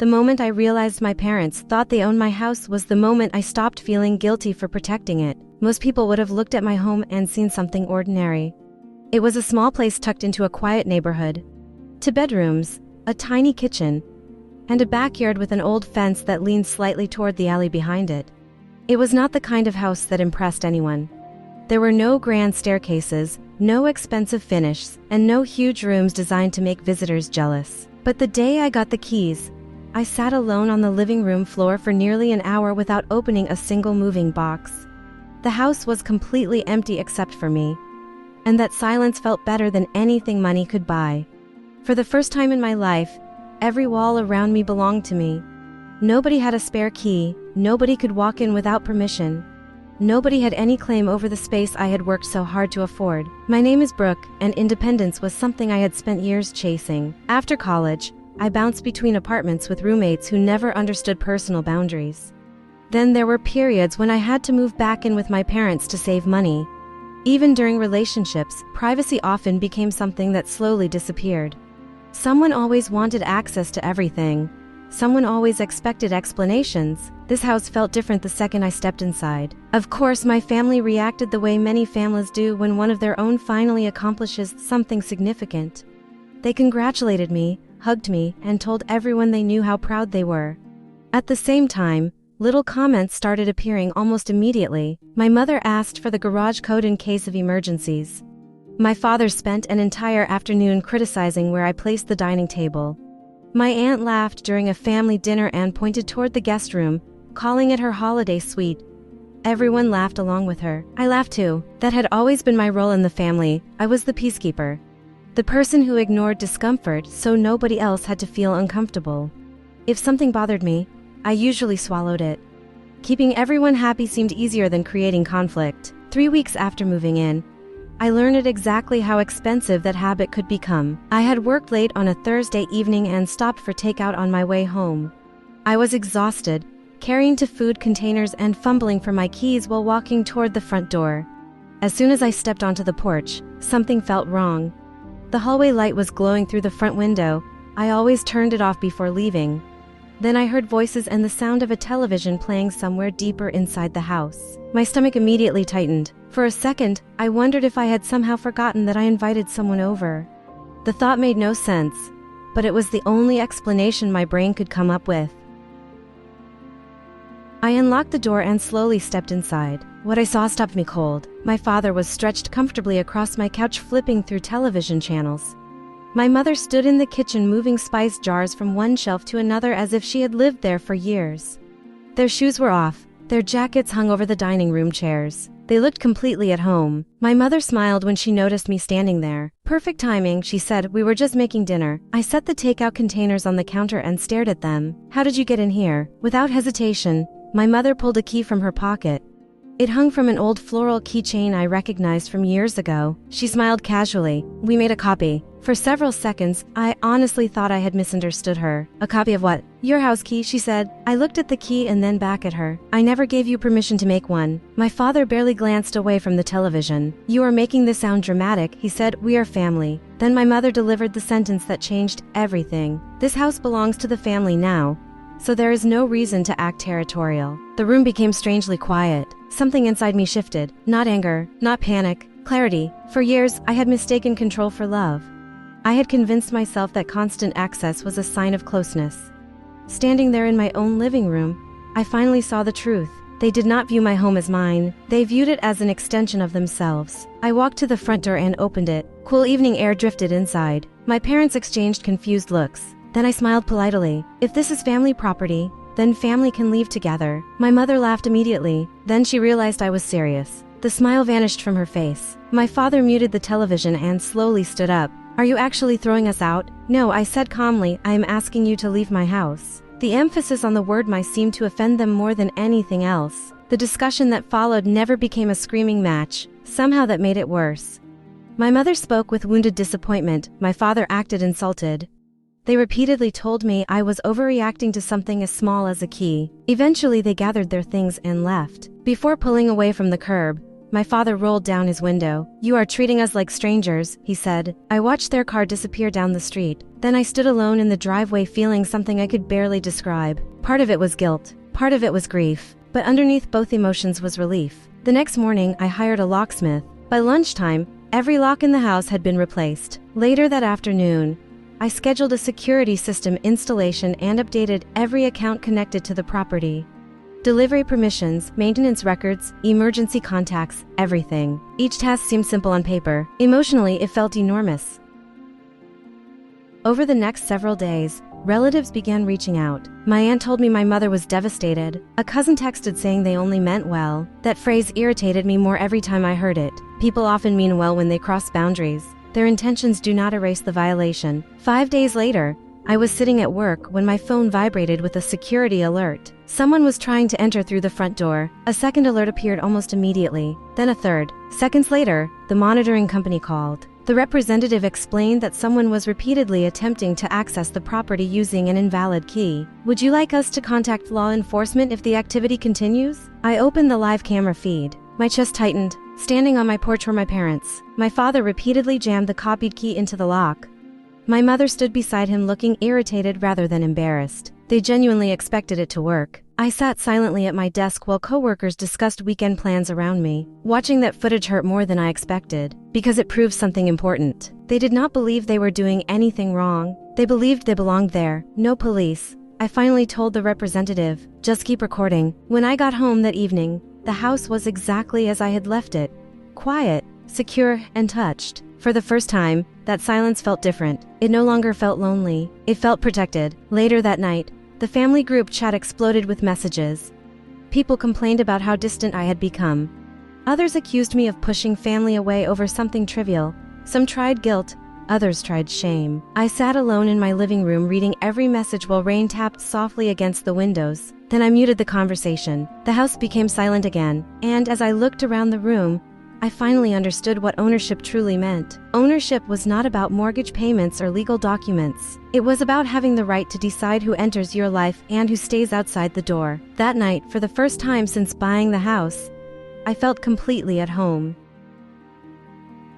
The moment I realized my parents thought they owned my house was the moment I stopped feeling guilty for protecting it. Most people would have looked at my home and seen something ordinary. It was a small place tucked into a quiet neighborhood. 2 bedrooms, a tiny kitchen, and a backyard with an old fence that leaned slightly toward the alley behind it. It was not the kind of house that impressed anyone. There were no grand staircases, no expensive finishes, and no huge rooms designed to make visitors jealous. But the day I got the keys, I sat alone on the living room floor for nearly an hour without opening a single moving box. The house was completely empty except for me, and that silence felt better than anything money could buy. For the first time in my life, every wall around me belonged to me. Nobody had a spare key, nobody could walk in without permission. Nobody had any claim over the space I had worked so hard to afford. My name is Brooke, and independence was something I had spent years chasing. After college, I bounced between apartments with roommates who never understood personal boundaries. Then there were periods when I had to move back in with my parents to save money. Even during relationships, privacy often became something that slowly disappeared. Someone always wanted access to everything. Someone always expected explanations. This house felt different the second I stepped inside. Of course, my family reacted the way many families do when one of their own finally accomplishes something significant. They congratulated me, hugged me, and told everyone they knew how proud they were. At the same time, little comments started appearing almost immediately. My mother asked for the garage code in case of emergencies. My father spent an entire afternoon criticizing where I placed the dining table. My aunt laughed during a family dinner and pointed toward the guest room, calling it her holiday suite. Everyone laughed along with her. I laughed too. That had always been my role in the family. I was the peacekeeper. The person who ignored discomfort so nobody else had to feel uncomfortable. If something bothered me, I usually swallowed it. Keeping everyone happy seemed easier than creating conflict. 3 weeks after moving in, I learned exactly how expensive that habit could become. I had worked late on a Thursday evening and stopped for takeout on my way home. I was exhausted, carrying to food containers and fumbling for my keys while walking toward the front door. As soon as I stepped onto the porch, something felt wrong. The hallway light was glowing through the front window. I always turned it off before leaving. Then I heard voices and the sound of a television playing somewhere deeper inside the house. My stomach immediately tightened. For a second, I wondered if I had somehow forgotten that I invited someone over. The thought made no sense, but it was the only explanation my brain could come up with. I unlocked the door and slowly stepped inside. What I saw stopped me cold. My father was stretched comfortably across my couch flipping through television channels. My mother stood in the kitchen moving spice jars from one shelf to another as if she had lived there for years. Their shoes were off, their jackets hung over the dining room chairs. They looked completely at home. My mother smiled when she noticed me standing there. Perfect timing, she said. We were just making dinner. I set the takeout containers on the counter and stared at them. How did you get in here? Without hesitation, my mother pulled a key from her pocket. It hung from an old floral keychain I recognized from years ago. She smiled casually. We made a copy. For several seconds, I honestly thought I had misunderstood her. A copy of what? Your house key, she said. I looked at the key and then back at her. I never gave you permission to make one. My father barely glanced away from the television. You are making this sound dramatic, he said. We are family. Then my mother delivered the sentence that changed everything. This house belongs to the family now, so there is no reason to act territorial. The room became strangely quiet. Something inside me shifted. Not anger, not panic, clarity. For years, I had mistaken control for love. I had convinced myself that constant access was a sign of closeness. Standing there in my own living room, I finally saw the truth. They did not view my home as mine. They viewed it as an extension of themselves. I walked to the front door and opened it. Cool evening air drifted inside. My parents exchanged confused looks. Then I smiled politely. If this is family property, then family can leave together. My mother laughed immediately. Then she realized I was serious. The smile vanished from her face. My father muted the television and slowly stood up. Are you actually throwing us out? No, I said calmly. I am asking you to leave my house. The emphasis on the word "my" seemed to offend them more than anything else. The discussion that followed never became a screaming match. Somehow that made it worse. My mother spoke with wounded disappointment. My father acted insulted. They repeatedly told me I was overreacting to something as small as a key. Eventually they gathered their things and left. Before pulling away from the curb, My father rolled down his window. "You are treating us like strangers," he said. I watched their car disappear down the street. Then I stood alone in the driveway feeling something I could barely describe. Part of it was guilt. Part of it was grief. But underneath both emotions was relief. The next morning, I hired a locksmith. By lunchtime, every lock in the house had been replaced. Later that afternoon, I scheduled a security system installation and updated every account connected to the property. Delivery permissions, maintenance records, emergency contacts, everything. Each task seemed simple on paper. Emotionally, it felt enormous. Over the next several days, relatives began reaching out. My aunt told me my mother was devastated. A cousin texted saying they only meant well. That phrase irritated me more every time I heard it. People often mean well when they cross boundaries. Their intentions do not erase the violation. 5 days later, I was sitting at work when my phone vibrated with a security alert. Someone was trying to enter through the front door. A second alert appeared almost immediately. Then a third. Seconds later, the monitoring company called. The representative explained that someone was repeatedly attempting to access the property using an invalid key. "Would you like us to contact law enforcement if the activity continues?" I opened the live camera feed. My chest tightened. Standing on my porch were my parents. My father repeatedly jammed the copied key into the lock. My mother stood beside him looking irritated rather than embarrassed. They genuinely expected it to work. I sat silently at my desk while coworkers discussed weekend plans around me. Watching that footage hurt more than I expected, because it proved something important. They did not believe they were doing anything wrong. They believed they belonged there. No police. I finally told the representative, "Just keep recording." When I got home that evening, the house was exactly as I had left it. Quiet, secure, and touched. For the first time, that silence felt different. It no longer felt lonely. It felt protected. Later that night, the family group chat exploded with messages. People complained about how distant I had become. Others accused me of pushing family away over something trivial. Some tried guilt, others tried shame. I sat alone in my living room reading every message while rain tapped softly against the windows. Then I muted the conversation. The house became silent again, and as I looked around the room, I finally understood what ownership truly meant. Ownership was not about mortgage payments or legal documents. It was about having the right to decide who enters your life and who stays outside the door. That night, for the first time since buying the house, I felt completely at home.